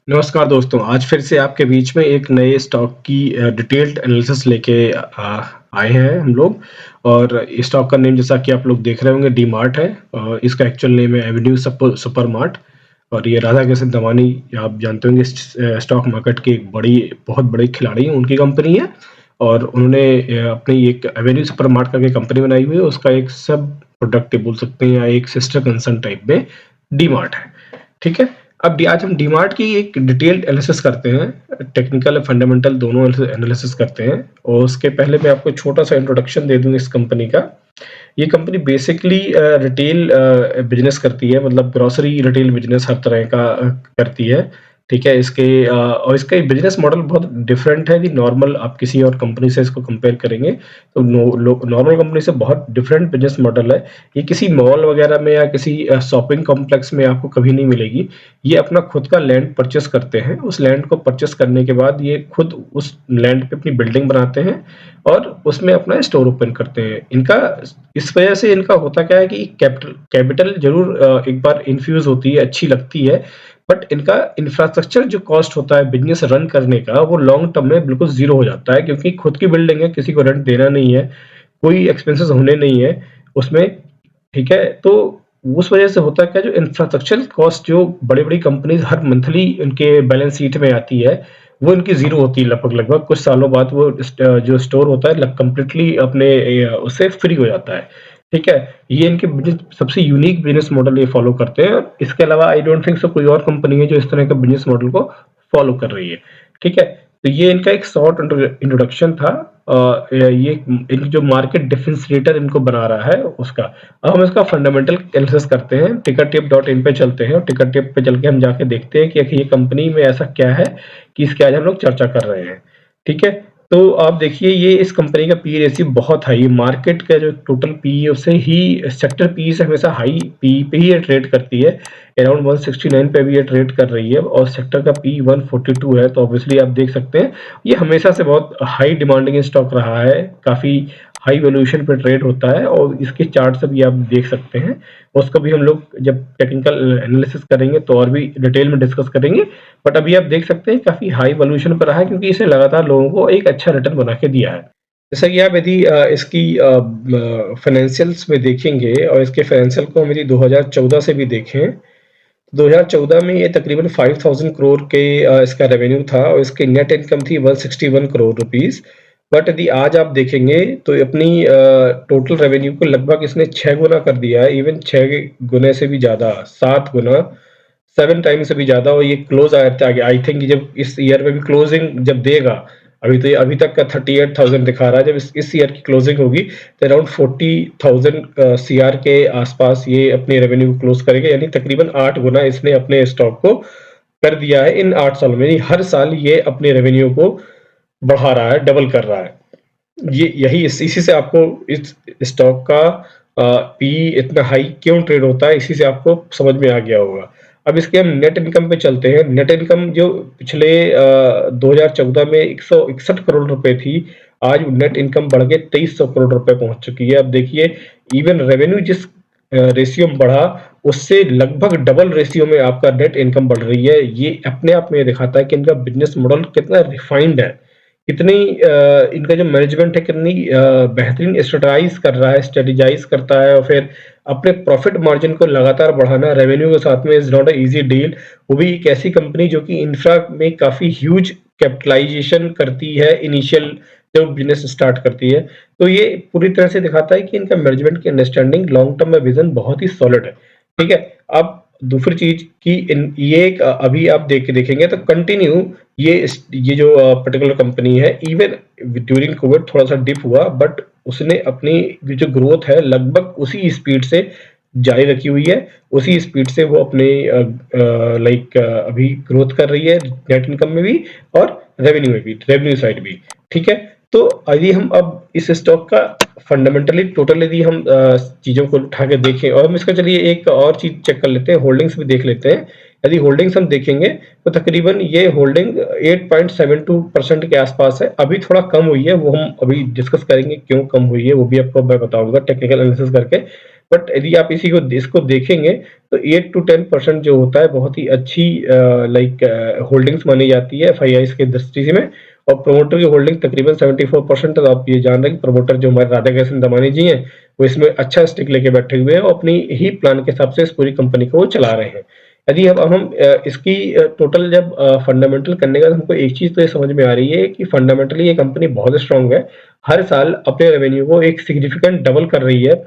नमस्कार दोस्तों, आज फिर से आपके बीच में एक नए स्टॉक की डिटेल्ड एनालिसिस लेके आए हैं हम लोग। और इस स्टॉक का नेम जैसा कि आप लोग देख रहे होंगे डी-मार्ट है। इसका एक्चुअल नेम है एवेन्यू सुपर मार्ट। और ये राधा कृष्ण दमानी, आप जानते होंगे, स्टॉक मार्केट की एक बहुत बड़ी खिलाड़ी है, उनकी कंपनी है। और उन्होंने अपनी एक एवेन्यू सुपर मार्ट करके कंपनी बनाई हुई है। उसका एक सब प्रोडक्ट बोल सकते हैं या एक सिस्टर कंसर्न टाइप में डी-मार्ट है। ठीक है। आज हम डीमार्ट की एक डिटेल्ड एनालिसिस करते हैं, टेक्निकल और फंडामेंटल दोनों एनालिसिस करते हैं। और उसके पहले मैं आपको छोटा सा इंट्रोडक्शन दे दूं इस कंपनी का। ये कंपनी बेसिकली रिटेल बिजनेस करती है, मतलब ग्रोसरी रिटेल बिजनेस हर तरह का करती है। ठीक है। और इसका बिजनेस मॉडल बहुत डिफरेंट है। नॉर्मल आप किसी और कंपनी से इसको कंपेयर करेंगे तो नॉर्मल कंपनी से बहुत डिफरेंट बिजनेस मॉडल है। ये किसी मॉल वगैरह में या किसी शॉपिंग कॉम्प्लेक्स में आपको कभी नहीं मिलेगी। ये अपना खुद का लैंड परचेस करते हैं। उस लैंड को परचेस करने के बाद ये खुद उस लैंड पे अपनी बिल्डिंग बनाते हैं और उसमें अपना स्टोर ओपन करते हैं। इनका इस वजह से इनका होता क्या है कि कैपिटल कैपिटल जरूर एक बार इन्फ्यूज होती है, अच्छी लगती है। बट इनका इंफ्रास्ट्रक्चर जो कॉस्ट होता है बिजनेस रन करने का, वो लॉन्ग टर्म में बिल्कुल जीरो हो जाता है, क्योंकि खुद की बिल्डिंग है, किसी को रेंट देना नहीं है, कोई एक्सपेंसेस होने नहीं है उसमें। ठीक है। तो उस वजह से होता क्या, जो इंफ्रास्ट्रक्चर कॉस्ट जो बड़ी-बड़ी कंपनीज़ हर मंथली उनके बैलेंस शीट में आती है, वो इनकी ज़ीरो होती है लगभग-लगभग। कुछ सालों बाद वो जो स्टोर होता है कंप्लीटली अपने उससे फ्री हो जाता है। ठीक है। ये इनके बिज़नेस सबसे यूनिक बिज़नेस मॉडल ये फॉलो करते हैं। इसके अलावा आई डोंट थिंक सो कोई और कंपनी है जो इस तरह का बिज़नेस मॉडल को फॉलो कर रही है। ठीक है। तो ये इनका एक शॉर्ट इंट्रोडक्शन था। ये इनकी जो मार्केट डिफरेंशिएटर इनको बना रहा है उसका। अब हम इसका फंडामेंटल एनालिसिस करते हैं। tickertip.in पे चलते हैं और टिकरटिप पे चल के हम जाके देखते हैं कि आखिर ये कंपनी में ऐसा क्या है कि इसकी आज हम लोग चर्चा कर रहे हैं। ठीक है। तो आप देखिए, ये इस कंपनी का पी रेशियो बहुत हाई, मार्केट का जो टोटल पी है उससे ही सेक्टर पी से हमेशा हाई पी पे ही ये ट्रेड करती है। अराउंड 169 पे भी ये ट्रेड कर रही है और सेक्टर का पी 142 है। तो ऑब्वियसली आप देख सकते हैं ये हमेशा से बहुत हाई डिमांडिंग स्टॉक रहा है, काफी हाई वैल्यूएशन पे ट्रेड होता है। और इसके चार्ट से भी आप देख सकते हैं। उसको भी हम लोग जब टेक्निकल एनालिसिस करेंगे तो और भी डिटेल में डिस्कस करेंगे। बट अभी आप देख सकते हैं काफी हाई वैल्यूएशन पर रहा है, क्योंकि इसे लगातार लोगों को एक अच्छा रिटर्न बना के दिया है। जैसा कि आप यदि इसकी फाइनेंशियल्स में देखेंगे और इसके फाइनेंशियल को हम यदि 2014 से भी देखें, 2014 में ये तकरीबन 5000 करोड़ के इसका रेवेन्यू था और इसकी नेट इनकम थी 161 करोड़ रुपीस। बट यदि आज आप देखेंगे तो अपनी टोटल रेवेन्यू को लगभग इसने 6 गुना कर दिया है, इवन 6 गुने से भी ज़्यादा, 7 गुना, 7 टाइम से भी ज़्यादा। और ये क्लोज आया था आई थिंक, जब इस ईयर में भी क्लोजिंग जब देगा, अभी तो ये अभी तक का 38,000 दिखा रहा है, जब इस ईयर की क्लोजिंग होगी तो अराउंड 40,000 सीआर के आसपास ये अपने रेवेन्यू को क्लोज करेगा। यानी तकरीबन 8 गुना इसने अपने स्टॉक को कर दिया है इन 8 सालों में। यानी हर साल ये अपने रेवेन्यू को बढ़ा रहा है, डबल कर रहा है। ये यही इसी से आपको इस स्टॉक का पी इतना हाई क्यों ट्रेड होता है, इसी से आपको समझ में आ गया होगा। अब इसके हम नेट इनकम पे चलते हैं। नेट इनकम जो पिछले 2014 में 161 करोड़ रुपए थी, आज नेट इनकम बढ़ के 2300 करोड़ रुपए पहुंच चुकी है। अब देखिए, इवन रेवेन्यू जिस रेशियो में बढ़ा, उससे लगभग डबल रेशियो में आपका नेट इनकम बढ़ रही है। ये अपने आप में ये दिखाता है कि इनका बिजनेस मॉडल कितना रिफाइंड है, कितनी इनका जो मैनेजमेंट है कितनी बेहतरीन स्ट्रेटजाइज कर रहा है, स्ट्रेटेजाइज करता है। और फिर अपने प्रॉफिट मार्जिन को लगातार बढ़ाना रेवेन्यू के साथ में is not a easy deal. वो भी एक ऐसी कंपनी जो कि इंफ्रा में काफी ह्यूज कैपिटलाइजेशन करती है इनिशियल जब बिजनेस स्टार्ट करती है। तो ये पूरी तरह से दिखाता है कि इनका मैनेजमेंट की अंडरस्टैंडिंग, लॉन्ग टर्म में विजन बहुत ही सॉलिड है। ठीक है। अब दूसरी चीज कि ये एक अभी आप देखेंगे तो कंटिन्यू ये जो पर्टिकुलर कंपनी है, इवन ड्यूरिंग कोविड थोड़ा सा डिप हुआ, बट उसने अपनी जो ग्रोथ है लगभग उसी स्पीड से जारी रखी हुई है। उसी स्पीड से वो अपने अभी ग्रोथ कर रही है, नेट इनकम में भी और रेवेन्यू में भी, रेवेन्यू साइड भी। ठीक है। तो यदि हम अब इस स्टॉक का फंडामेंटली टोटल यदि हम चीजों को उठा के देखें, और हम इसका चलिए एक और चीज चेक कर लेते हैं, होल्डिंग्स भी देख लेते हैं। यदि होल्डिंग्स हम देखेंगे तो तकरीबन ये होल्डिंग 8.72% के आसपास है। अभी थोड़ा कम हुई है, वो हम अभी डिस्कस करेंगे क्यों कम हुई है, वो भी आपको मैं बताऊंगा टेक्निकल एनालिसिस करके। बट यदि आप इसको देखेंगे तो 8 टू 10% जो होता है बहुत ही अच्छी लाइक होल्डिंग्स मानी जाती है एफआईआईस के दृष्टि में। और प्रमोटर की होल्डिंग तकरीबन 74%। तो आप ये जान रहे हैं कि प्रमोटर जो हमारे राधा कृष्ण दमानी जी हैं, वो इसमें अच्छा स्टिक लेके बैठे हुए हैं और अपनी ही प्लान के हिसाब से इस पूरी कंपनी को वो चला रहे हैं। यदि अब हम इसकी टोटल जब फंडामेंटल करने के बाद हमको एक चीज तो ये समझ में आ रही है कि फंडामेंटली ये कंपनी बहुत स्ट्रांग है। हर साल अपने रेवेन्यू को एक सिग्निफिकेंट डबल कर रही है।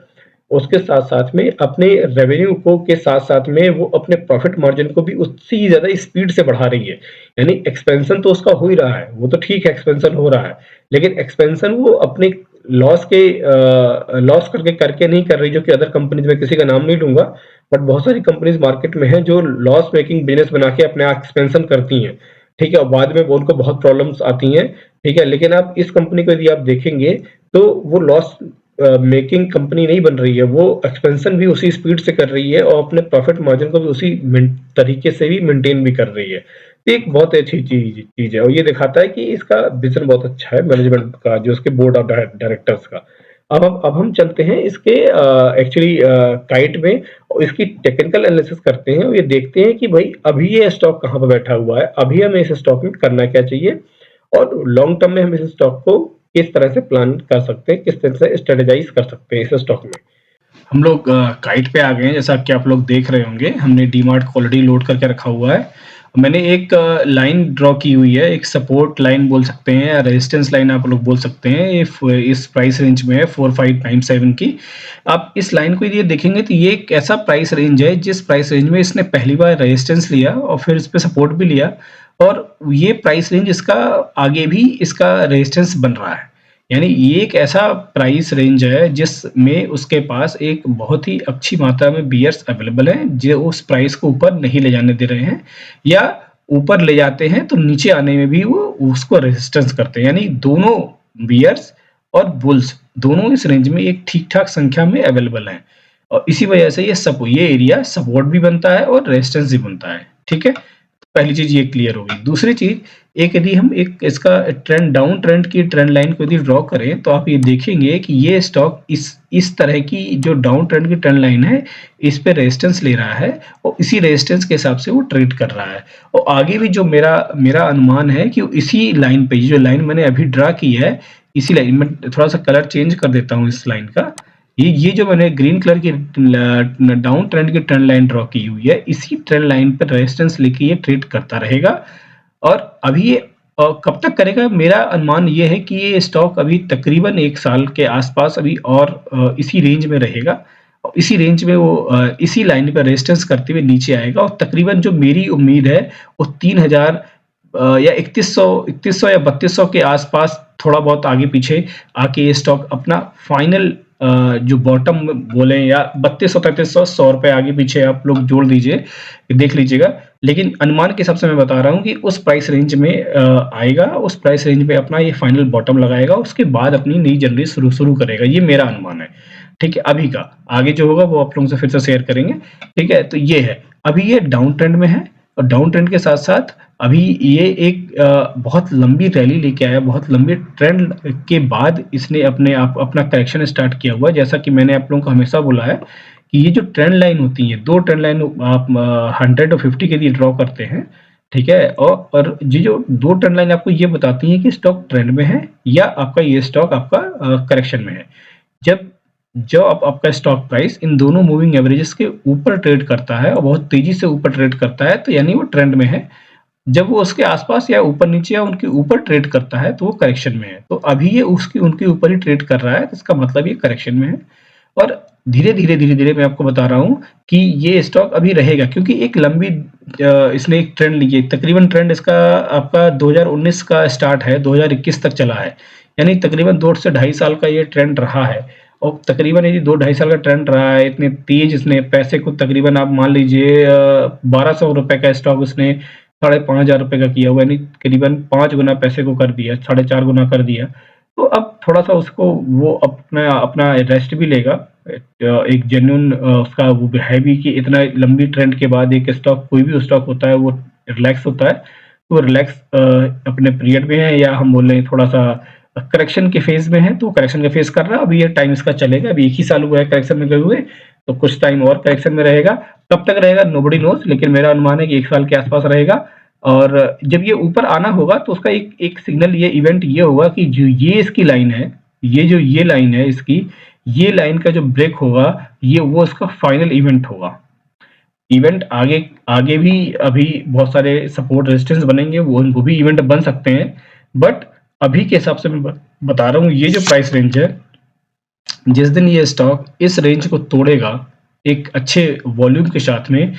उसके साथ-साथ में अपने रेवेन्यू को के साथ-साथ में वो अपने प्रॉफिट मार्जिन को भी उतनी ज़्यादा स्पीड से बढ़ा रही है। यानी एक्सपेंशन तो उसका हो ही रहा है, वो तो ठीक है एक्सपेंशन हो रहा है, लेकिन एक्सपेंशन वो अपने लॉस करके नहीं कर रही, जो कि अदर कंपनीज़ में किसी का नाम नहीं लूँगा, बट बहुत सारी कंपनीज़ मार्केट में हैं जो लॉस मेकिंग बिज़नेस बना के अपने एक्सपेंशन करती हैं, ठीक है? और बाद में वो उनको बहुत प्रॉब्लम्स आती हैं, ठीक है? लेकिन आप इस कंपनी को यदि आप देखेंगे, तो वो लॉस मेकिंग कंपनी नहीं बन रही है, वो एक्सपेंशन भी उसी स्पीड से कर रही है और अपने प्रॉफिट मार्जिन को भी उसी तरीके से भी मेंटेन भी कर रही है। तो एक बहुत अच्छी चीज है और ये दिखाता है कि इसका विजन बहुत अच्छा है मैनेजमेंट का, जो उसके बोर्ड ऑफ डायरेक्टर्स का। अब हम चलते हैं इसके एक्चुअली काइट में और इसकी टेक्निकल एनालिसिस करते हैं और ये देखते हैं कि भाई अभी ये स्टॉक कहाँ पर बैठा हुआ है, अभी हमें इस स्टॉक में करना क्या चाहिए और लॉन्ग टर्म में हम इस स्टॉक को किस तरह से प्लान कर सकते हैं, किस तरह से स्ट्रेटेजाइज कर सकते हैं इस स्टॉक में। हम लोग काइट पे आ गए हैं, जैसा कि आप लोग देख रहे होंगे हमने डीमार्ट को ऑलरेडी लोड करके रखा हुआ है। मैंने एक लाइन ड्रॉ की हुई है, एक सपोर्ट लाइन बोल सकते हैं या रेजिस्टेंस लाइन आप लोग बोल सकते हैं। इस प्राइस रेंज में है 4597 की। आप इस लाइन को यदि देखेंगे तो ये एक ऐसा प्राइस रेंज है जिस प्राइस रेंज में इसने पहली बार रेजिस्टेंस लिया और फिर इस पे सपोर्ट भी लिया और ये प्राइस रेंज इसका आगे भी इसका रेजिस्टेंस बन रहा है। यानी ये एक ऐसा प्राइस रेंज है जिसमें उसके पास एक बहुत ही अच्छी मात्रा में बियर्स अवेलेबल हैं जो उस प्राइस को ऊपर नहीं ले जाने दे रहे हैं, या ऊपर ले जाते हैं तो नीचे आने में भी वो उसको रेजिस्टेंस करते हैं। यानी दोनों बियर्स और बुल्स दोनों इस रेंज में एक ठीक-ठाक संख्या में अवेलेबल हैं और इसी वजह से ये एरिया सपोर्ट भी बनता है और रेजिस्टेंस भी बनता है। ठीक है? पहली चीज ये क्लियर होगी। दूसरी चीज, एक यदि हम एक इसका ट्रेंड डाउन ट्रेंड की ट्रेंड लाइन को यदि ड्रॉ करें तो आप ये देखेंगे कि ये स्टॉक इस तरह की जो डाउन ट्रेंड की ट्रेंड लाइन है इस पे रेजिस्टेंस ले रहा है और इसी रेजिस्टेंस के हिसाब से वो ट्रेड कर रहा है और आगे भी जो मेरा मेरा अनुमान है कि इसी लाइन पे, जो लाइन मैंने अभी ड्रा की है, इसी लाइन में थोड़ा सा कलर चेंज कर देता हूँ इस लाइन का। ये जो मैंने ग्रीन कलर की डाउन ट्रेंड की ट्रेंड लाइन ड्रॉ की हुई है, इसी ट्रेंड लाइन पर रेजिस्टेंस लेके ये ट्रेड करता रहेगा और अभी ये कब तक करेगा, मेरा अनुमान ये है कि ये स्टॉक अभी तकरीबन 1 साल के आसपास अभी और इसी रेंज में रहेगा और इसी रेंज में वो इसी लाइन पर रेजिस्टेंस करते हुए नीचे आएगा और तकरीबन जो मेरी उम्मीद है वो 3000 या 3100 या 3200 के आसपास थोड़ा बहुत आगे पीछे आके ये स्टॉक अपना फाइनल जो बॉटम बोले या 3200 100 रुपए आगे पीछे आप लोग जोड़ दीजिए, देख लीजिएगा। लेकिन अनुमान के हिसाब से मैं बता रहा हूँ कि उस प्राइस रेंज में आएगा, उस प्राइस रेंज पे अपना ये फाइनल बॉटम लगाएगा, उसके बाद अपनी नई जर्नी शुरू करेगा। ये मेरा अनुमान है। ठीक है? अभी का। आगे जो होगा वो आप लोगों से फिर से शेयर करेंगे। ठीक है? तो ये है। अभी ये डाउन ट्रेंड में है और डाउन ट्रेंड के साथ-साथ अभी ये एक बहुत लंबी रैली लेके आया, बहुत लंबी ट्रेंड के बाद इसने अपने आप अपना करेक्शन स्टार्ट किया हुआ है। जैसा कि मैंने आप लोगों को हमेशा बोला है कि ये जो ट्रेंड लाइन होती है, 2 ट्रेंड लाइन आप 100 और 50 के लिए ड्रॉ करते हैं, ठीक है? और ये जो 2 ट्रेंड लाइन आपको ये बताती हैं कि स्टॉक ट्रेंड में है या आपका ये स्टॉक आपका करेक्शन में है। जब जब आपका स्टॉक प्राइस इन दोनों मूविंग एवरेजेस के ऊपर ट्रेड करता है और बहुत तेजी से ऊपर ट्रेड करता है, तो यानी वो ट्रेंड में है। जब वो उसके आसपास या ऊपर नीचे या उनके ऊपर ट्रेड करता है तो वो करेक्शन में है। तो अभी ये उसकी उनके ऊपर ही ट्रेड कर रहा है, तो इसका मतलब ये करेक्शन में है और धीरे-धीरे मैं आपको बता रहा हूँ कि ये स्टॉक अभी रहेगा, क्योंकि एक लंबी इसने एक ट्रेंड ली है। तकरीबन ट्रेंड इसका आपका 2019 का स्टार्ट है, 2021 तक चला है। यानी तकरीबन 2 से ढाई साल का ये ट्रेंड रहा है और तकरीबन ये 2 ढाई साल का ट्रेंड रहा है, इतने तेज़ इसने पैसे को तकरीबन आप मान लीजिए ₹1200 का स्टॉक उसने ₹5,500 का किया हुआ है, यानी करीबन 5 गुना पैसे को कर दिया, 4.5 गुना कर दिया। तो अब थोड़ा-सा उसको वो अपना अपना रेस्ट भी लेगा। एक जेन्युइन उसका वो है भी कि इतना लंबी ट्रेंड के बाद एक स्टॉक, कोई भी स्टॉक होता है वो रिलैक्स होता है। तो रिलैक्स अपने पीरियड में है या हम बोल रहे हैं थोड़ा-सा करेक्शन के फेज़ में है, तो करेक्शन का फेज़ कर रहा है। अभी ये टाइम इसका चलेगा, अभी 1 ही साल हुआ है करेक्शन में गए हुए। तो कुछ टाइम और करेक्शन में रहेगा। कब तक रहेगा नोबडी नोज, लेकिन मेरा अनुमान है कि 1 साल के आसपास रहेगा। और जब ये ऊपर आना होगा तो उसका एक सिग्नल, ये इवेंट ये होगा कि जो ये इसकी लाइन है, ये लाइन है इसकी, ये लाइन का जो ब्रेक होगा, ये वो उसका फाइनल इवेंट होगा। इवेंट आगे आगे भी अभी बहुत सारे सपोर्ट रेजिस्टेंस बनेंगे, वो भी इवेंट बन सकते हैं, बट अभी के हिसाब से मैं बता रहा हूँ, ये जो प्राइस रेंज है, जिस दिन ये स्टॉक इस रेंज को तोड़ेगा एक अच्छे वॉल्यूम के साथ में,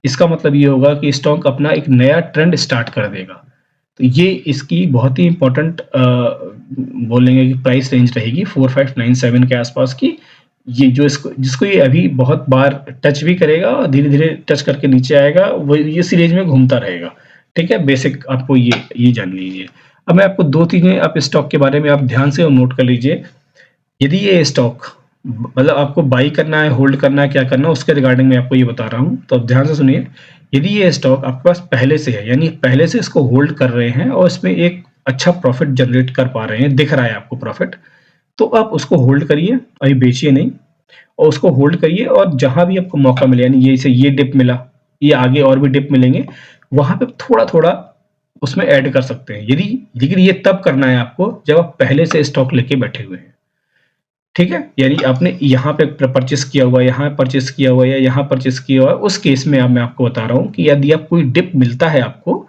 इसका मतलब ये होगा कि स्टॉक अपना एक नया ट्रेंड स्टार्ट कर देगा। तो ये इसकी बहुत ही इंपॉर्टेंट बोलेंगे कि प्राइस रेंज रहेगी 4597 के आसपास की। ये जो इसको जिसको ये अभी बहुत बार टच भी करेगा और धीरे-धीरे टच करके नीचे आएगा, वो इसी रेंज में घूमता रहेगा। ठीक है? बेसिक आपको ये जान लीजिए। अब मैं आपको 2 चीज़ें आप स्टॉक के बारे में आप ध्यान से नोट कर लीजिए। यदि ये स्टॉक मतलब आपको बाई करना है, होल्ड करना है, क्या करना है, उसके रिगार्डिंग मैं आपको ये बता रहा हूँ, तो आप ध्यान से सुनिए। यदि ये स्टॉक आपके पास पहले से है, यानी पहले से इसको होल्ड कर रहे हैं और इसमें एक अच्छा प्रॉफिट जनरेट कर पा रहे हैं, दिख रहा है आपको प्रॉफिट, तो आप उसको होल्ड करिए, अभी बेचिए नहीं, और उसको होल्ड करिए, और जहां भी आपको मौका मिले, यानी ये डिप मिला, ये आगे और भी डिप मिलेंगे, वहां पे थोड़ा-थोड़ा उसमें ऐड कर सकते हैं। लेकिन ये तब करना है आपको जब आप पहले से स्टॉक लेके बैठे हुए हैं। ठीक है? यानी आपने यहाँ पे परचेस किया हुआ है, यहाँ परचेस किया हुआ है या यहाँ परचेस किया हुआ है, उस केस में अब मैं आपको बता रहा हूँ कि यदि आप कोई डिप मिलता है आपको,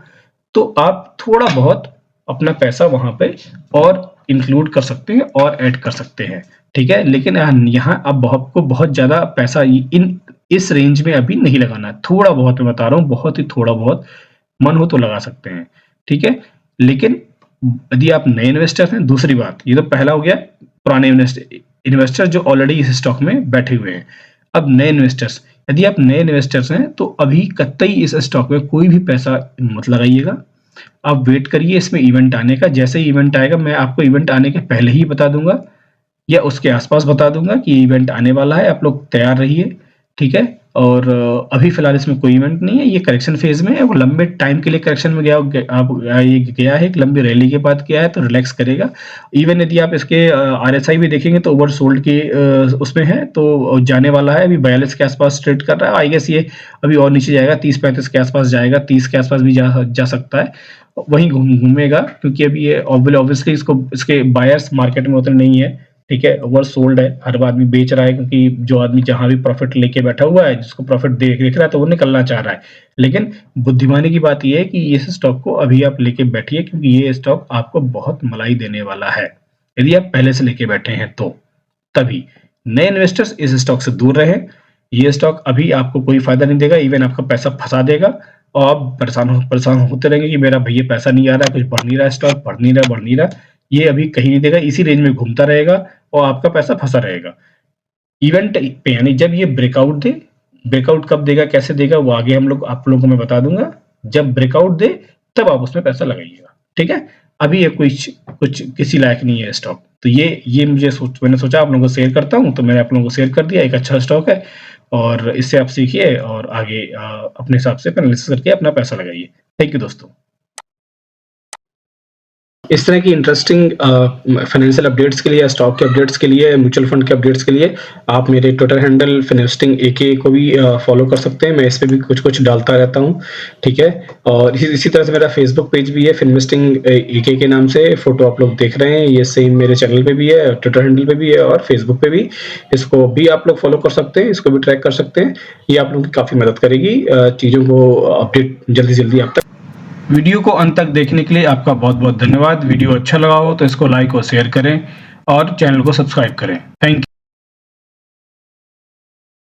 तो आप थोड़ा बहुत अपना पैसा वहाँ पे और इंक्लूड कर सकते हैं और ऐड कर सकते हैं। ठीक है? लेकिन यहाँ अब आपको बहुत ज़्यादा पैसा इस रेंज में अभी नहीं लगाना है। थोड़ा बहुत मैं बता रहा हूँ, बहुत ही थोड़ा बहुत, मन हो तो लगा सकते हैं। ठीक है? लेकिन यदि आप नए इन्वेस्टर हैं, दूसरी बात, ये तो पहला हो गया पुराने इन्वेस्टर जो ऑलरेडी इस स्टॉक में बैठे हुए हैं। अब नए इन्वेस्टर्स, यदि आप नए इन्वेस्टर्स हैं तो अभी कतई इस स्टॉक में कोई भी पैसा मत लगाइएगा। आप वेट करिए इसमें इवेंट आने का। जैसे ही इवेंट आएगा मैं आपको इवेंट आने के पहले ही बता दूंगा या उसके आसपास बता दूंगा कि इवेंट आने वाला है, आप लोग तैयार रहिए। ठीक है? और अभी फिलहाल इसमें कोई इवेंट नहीं है, ये करेक्शन फेज में है, वो लंबे टाइम के लिए करेक्शन में गया ये गया है, एक लंबी रैली के बाद गया है, तो रिलैक्स करेगा। इवन यदि आप इसके आरएसआई भी देखेंगे तो ओवर सोल्ड की उसमें है, तो जाने वाला है, अभी 42 के आसपास ट्रेड कर रहा है। आई गेस ये अभी और नीचे जाएगा, 30-35 के आसपास जाएगा, 30 के आसपास भी जा सकता है, वहीं घूमेगा, क्योंकि अभी ये ऑब्वियसली इसके बायर्स मार्केट में उतने नहीं है। ठीक है? ओवर सोल्ड है, हर आदमी बेच रहा है, क्योंकि जो आदमी जहां भी प्रॉफिट लेके बैठा हुआ है, जिसको प्रॉफिट देख रहा है, तो वो निकलना चाह रहा है। लेकिन बुद्धिमानी की बात यह है कि इस स्टॉक को अभी आप लेके बैठिए, क्योंकि ये स्टॉक आपको बहुत मलाई देने वाला है, यदि आप पहले से लेके बैठे हैं तो। तभी नए इन्वेस्टर्स इस स्टॉक से दूर रहें। ये स्टॉक अभी आपको कोई फायदा नहीं देगा, इवन आपका पैसा फंसा देगा, और आप परेशान होते रहेंगे कि मेरा भैया पैसा नहीं आ रहा, कुछ बढ़ नहीं रहा, स्टॉक बढ़ नहीं रहा। ये अभी कहीं नहीं देगा, इसी रेंज में घूमता रहेगा और आपका पैसा फंसा रहेगा। इवेंट पे, यानी जब ये ब्रेकआउट दे, ब्रेकआउट कब देगा, कैसे देगा, वो आगे आप लोगों को मैं बता दूंगा। जब ब्रेकआउट दे तब आप उसमें पैसा लगाइएगा। ठीक है? अभी ये कुछ किसी लायक नहीं है स्टॉक। तो ये मैंने सोचा आप लोगों को शेयर करता हूँ, तो मैंने आप लोगों को शेयर कर दिया। एक अच्छा स्टॉक है और इससे आप सीखिए और आगे अपने हिसाब से एनालिसिस करके अपना पैसा लगाइए। थैंक यू दोस्तों। इस तरह की इंटरेस्टिंग फाइनेंशियल अपडेट्स के लिए, स्टॉक के अपडेट्स के लिए, म्यूचुअल फंड के अपडेट्स के लिए आप मेरे ट्विटर हैंडल फिनवेस्टिंग एके को भी फॉलो कर सकते हैं। मैं इस पे भी कुछ डालता रहता हूँ। ठीक है? और इसी तरह से मेरा फेसबुक पेज भी है, फिनवेस्टिंग एके के नाम से, फोटो आप लोग देख रहे हैं, ये सेम मेरे चैनल पे भी है, ट्विटर हैंडल पे भी है और फेसबुक पे भी। इसको भी आप लोग फॉलो कर सकते हैं, इसको भी ट्रैक कर सकते हैं। ये आप लोगों की काफ़ी मदद करेगी चीज़ों को अपडेट जल्दी आप तक। वीडियो को अंत तक देखने के लिए आपका बहुत बहुत धन्यवाद। वीडियो अच्छा लगा हो तो इसको लाइक और शेयर करें और चैनल को सब्सक्राइब करें। Thank you.